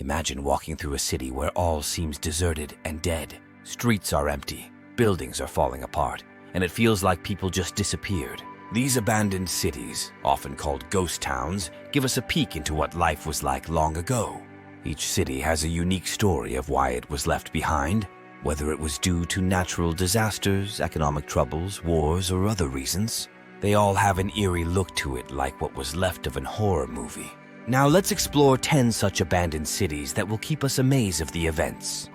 Imagine walking through a city where all seems deserted and dead. Streets are empty, buildings are falling apart, and it feels like people just disappeared. These abandoned cities, often called ghost towns, give us a peek into what life was like long ago. Each city has a unique story of why it was left behind, whether it was due to natural disasters, economic troubles, wars, or other reasons. They all have an eerie look to it, like what was left of an horror movie. Now let's explore 10 such abandoned cities that will keep us amazed of the events.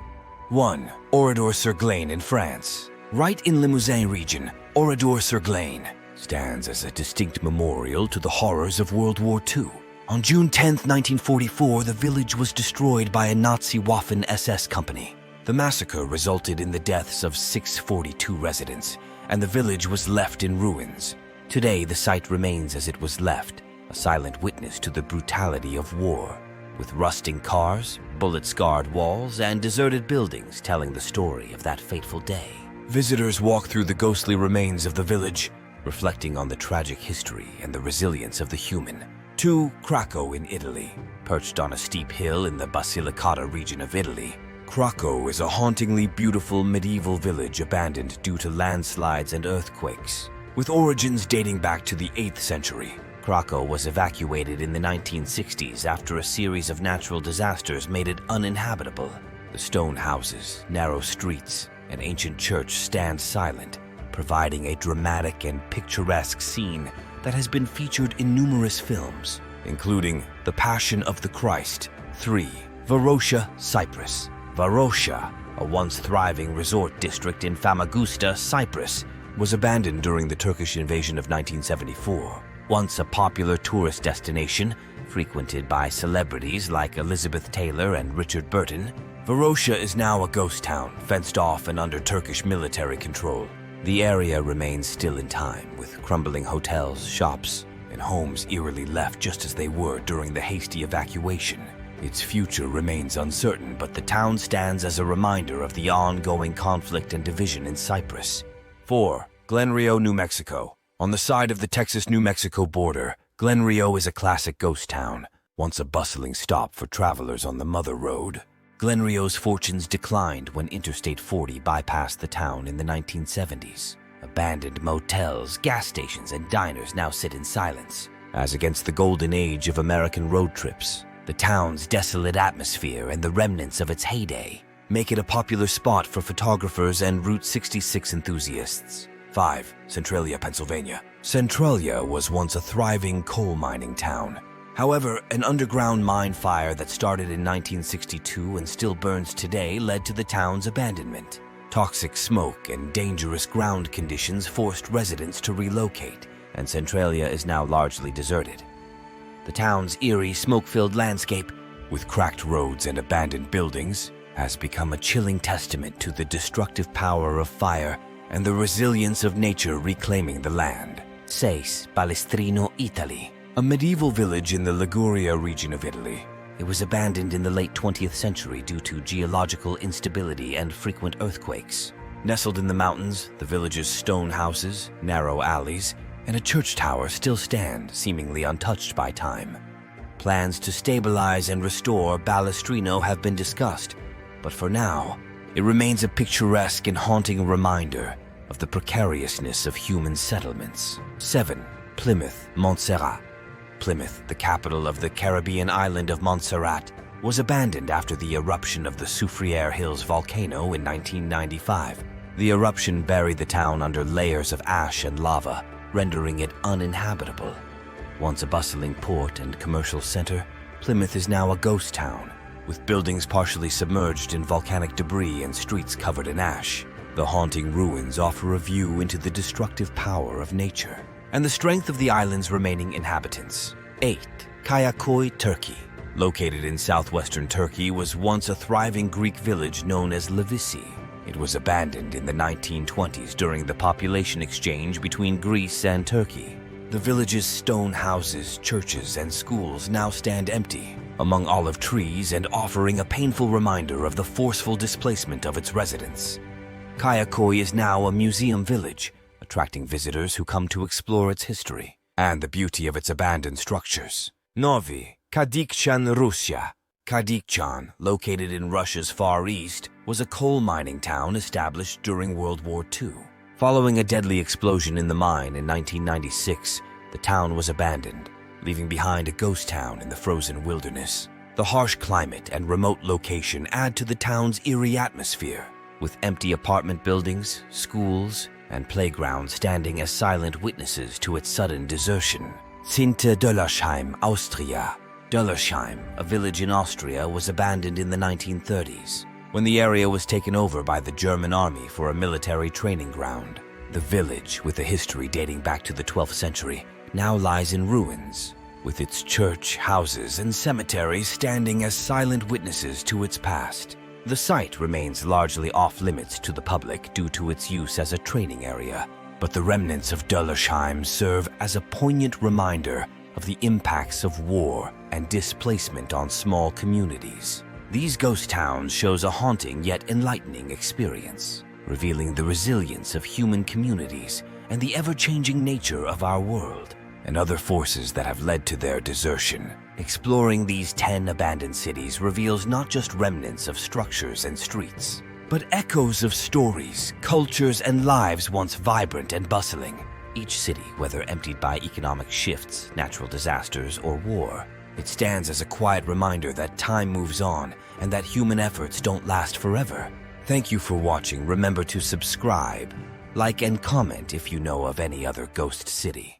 1. Oradour-sur-Glane in France. Right in Limousin region, Oradour-sur-Glane stands as a distinct memorial to the horrors of World War II. On June 10, 1944, the village was destroyed by a Nazi Waffen-SS company. The massacre resulted in the deaths of 642 residents, and the village was left in ruins. Today, the site remains as it was left, a silent witness to the brutality of war, with rusting cars, bullet-scarred walls, and deserted buildings telling the story of that fateful day. Visitors walk through the ghostly remains of the village, reflecting on the tragic history and the resilience of the human. 2. Krakow in Italy. Perched on a steep hill in the Basilicata region of Italy, Krakow is a hauntingly beautiful medieval village abandoned due to landslides and earthquakes. With origins dating back to the 8th century, Krakow was evacuated in the 1960s after a series of natural disasters made it uninhabitable. The stone houses, narrow streets, and ancient church stand silent, providing a dramatic and picturesque scene that has been featured in numerous films, including The Passion of the Christ. 3. Varosha, Cyprus. Varosha, a once thriving resort district in Famagusta, Cyprus, was abandoned during the Turkish invasion of 1974. Once a popular tourist destination, frequented by celebrities like Elizabeth Taylor and Richard Burton, Varosha is now a ghost town, fenced off and under Turkish military control. The area remains still in time, with crumbling hotels, shops, and homes eerily left just as they were during the hasty evacuation. Its future remains uncertain, but the town stands as a reminder of the ongoing conflict and division in Cyprus. 4. Glen Rio, New Mexico. On the side of the Texas-New Mexico border, Glen Rio is a classic ghost town, once a bustling stop for travelers on the Mother Road. Glen Rio's fortunes declined when Interstate 40 bypassed the town in the 1970s. Abandoned motels, gas stations, and diners now sit in silence. As against the golden age of American road trips, the town's desolate atmosphere and the remnants of its heyday make it a popular spot for photographers and Route 66 enthusiasts. 5. Centralia, Pennsylvania. Centralia was once a thriving coal mining town. However, an underground mine fire that started in 1962 and still burns today led to the town's abandonment. Toxic smoke and dangerous ground conditions forced residents to relocate, and Centralia is now largely deserted. The town's eerie, smoke-filled landscape, with cracked roads and abandoned buildings, has become a chilling testament to the destructive power of fire and the resilience of nature reclaiming the land. 6. Palestrino, Italy. A medieval village in the Liguria region of Italy. It was abandoned in the late 20th century due to geological instability and frequent earthquakes. Nestled in the mountains, the village's stone houses, narrow alleys, and a church tower still stand, seemingly untouched by time. Plans to stabilize and restore Palestrino have been discussed, but for now, it remains a picturesque and haunting reminder of the precariousness of human settlements. 7. Plymouth, Montserrat. Plymouth, the capital of the Caribbean island of Montserrat, was abandoned after the eruption of the Soufriere Hills volcano in 1995. The eruption buried the town under layers of ash and lava, rendering it uninhabitable. Once a bustling port and commercial center, Plymouth is now a ghost town, with buildings partially submerged in volcanic debris and streets covered in ash. The haunting ruins offer a view into the destructive power of nature and the strength of the island's remaining inhabitants. 8. Kayaköy, Turkey. Located in southwestern Turkey, was once a thriving Greek village known as Livisi. It was abandoned in the 1920s during the population exchange between Greece and Turkey. The village's stone houses, churches, and schools now stand empty, among olive trees and offering a painful reminder of the forceful displacement of its residents. Kayaköy is now a museum village, attracting visitors who come to explore its history and the beauty of its abandoned structures. Novi Kadikchan, Russia. Kardikchan, located in Russia's Far East, was a coal mining town established during World War II. Following a deadly explosion in the mine in 1996, the town was abandoned, leaving behind a ghost town in the frozen wilderness. The harsh climate and remote location add to the town's eerie atmosphere, with empty apartment buildings, schools, and playgrounds standing as silent witnesses to its sudden desertion. Zinter Döllersheim, Austria. Döllersheim, a village in Austria, was abandoned in the 1930s, when the area was taken over by the German army for a military training ground. The village, with a history dating back to the 12th century, now lies in ruins, with its church, houses, and cemeteries standing as silent witnesses to its past. The site remains largely off-limits to the public due to its use as a training area, but the remnants of Döllersheim serve as a poignant reminder of the impacts of war and displacement on small communities. These ghost towns shows a haunting yet enlightening experience, revealing the resilience of human communities and the ever-changing nature of our world, and other forces that have led to their desertion. Exploring these 10 abandoned cities reveals not just remnants of structures and streets, but echoes of stories, cultures, and lives once vibrant and bustling. Each city, whether emptied by economic shifts, natural disasters, or war, it stands as a quiet reminder that time moves on and that human efforts don't last forever. Thank you for watching. Remember to subscribe, like, and comment if you know of any other ghost city.